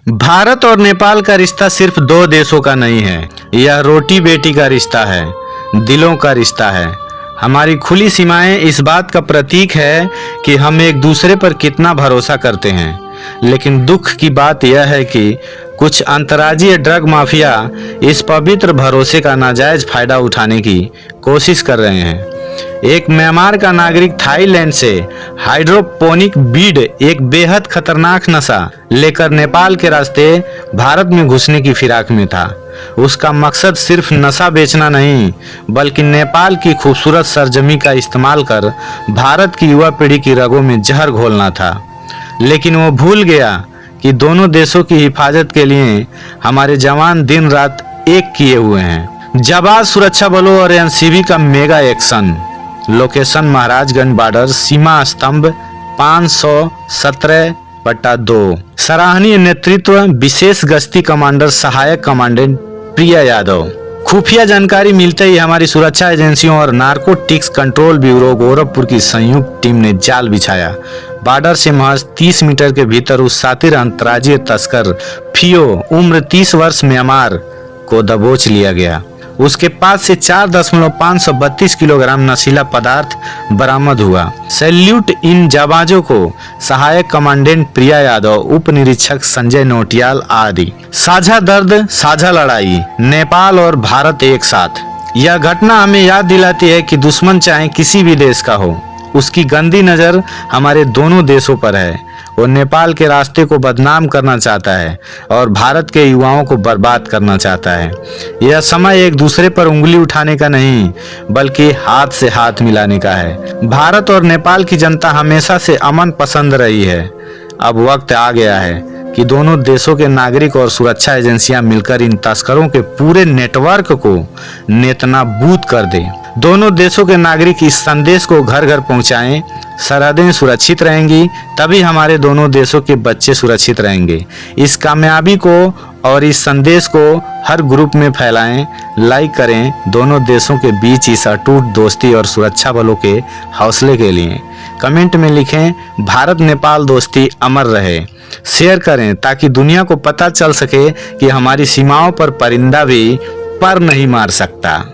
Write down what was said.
भारत और नेपाल का रिश्ता सिर्फ दो देशों का नहीं है, यह रोटी बेटी का रिश्ता है, दिलों का रिश्ता है। हमारी खुली सीमाएं इस बात का प्रतीक है कि हम एक दूसरे पर कितना भरोसा करते हैं। लेकिन दुख की बात यह है कि कुछ अंतर्राज्यीय ड्रग माफिया इस पवित्र भरोसे का नाजायज फायदा उठाने की कोशिश कर रहे हैं। एक म्यांमार का नागरिक थाईलैंड से हाइड्रोपोनिक बीड, एक बेहद खतरनाक नशा लेकर नेपाल के रास्ते भारत में घुसने की फिराक में था। उसका मकसद सिर्फ नशा बेचना नहीं, बल्कि नेपाल की खूबसूरत सरजमी का इस्तेमाल कर भारत की युवा पीढ़ी की रगों में जहर घोलना था। लेकिन वो भूल गया कि दोनों देशों की हिफाजत के लिए हमारे जवान दिन रात एक किए हुए हैं। जाबाज सुरक्षा बलों और एनसीबी का mega action. Location Maharajganj border, सीमा स्तंभ 517/2। सराहनीय नेतृत्व, विशेष गश्ती कमांडर सहायक कमांडेंट प्रिया यादव। खुफिया जानकारी मिलते ही हमारी सुरक्षा एजेंसियों और नार्कोटिक्स कंट्रोल ब्यूरो गोरखपुर की संयुक्त टीम ने जाल बिछाया। बॉर्डर से महज 30 मीटर के भीतर उस शातिर अंतर्राज्यीय तस्कर फियो, उम्र 30 वर्ष, म्यांमार को दबोच लिया गया। उसके पास से 4.532 किलोग्राम नशीला पदार्थ बरामद हुआ। सैल्यूट इन जाबाजों को सहायक कमांडेंट प्रिया यादव, उप निरीक्षक संजय नोटियाल आदि। साझा दर्द, साझा लड़ाई, नेपाल और भारत एक साथ। यह घटना हमें याद दिलाती है कि दुश्मन चाहे किसी भी देश का हो, उसकी गंदी नजर हमारे दोनों देशों पर है। वो नेपाल के रास्ते को बदनाम करना चाहता है और भारत के युवाओं को बर्बाद करना चाहता है। यह समय एक दूसरे पर उंगली उठाने का नहीं, बल्कि हाथ से हाथ मिलाने का है। भारत और नेपाल की जनता हमेशा से अमन पसंद रही है। अब वक्त आ गया है कि दोनों देशों के नागरिक और सुरक्षा एजेंसियां मिलकर इन तस्करों के पूरे नेटवर्क को नेस्तनाबूद कर दें। दोनों देशों के नागरिक इस संदेश को घर घर पहुंचाएं। सरहदें सुरक्षित रहेंगी तभी हमारे दोनों देशों के बच्चे सुरक्षित रहेंगे। इस कामयाबी को और इस संदेश को हर ग्रुप में फैलाएं, लाइक करें। दोनों देशों के बीच इस अटूट दोस्ती और सुरक्षा बलों के हौसले के लिए कमेंट में लिखें, भारत नेपाल दोस्ती अमर रहे। शेयर करें ताकि दुनिया को पता चल सके कि हमारी सीमाओं पर परिंदा भी पर नहीं मार सकता।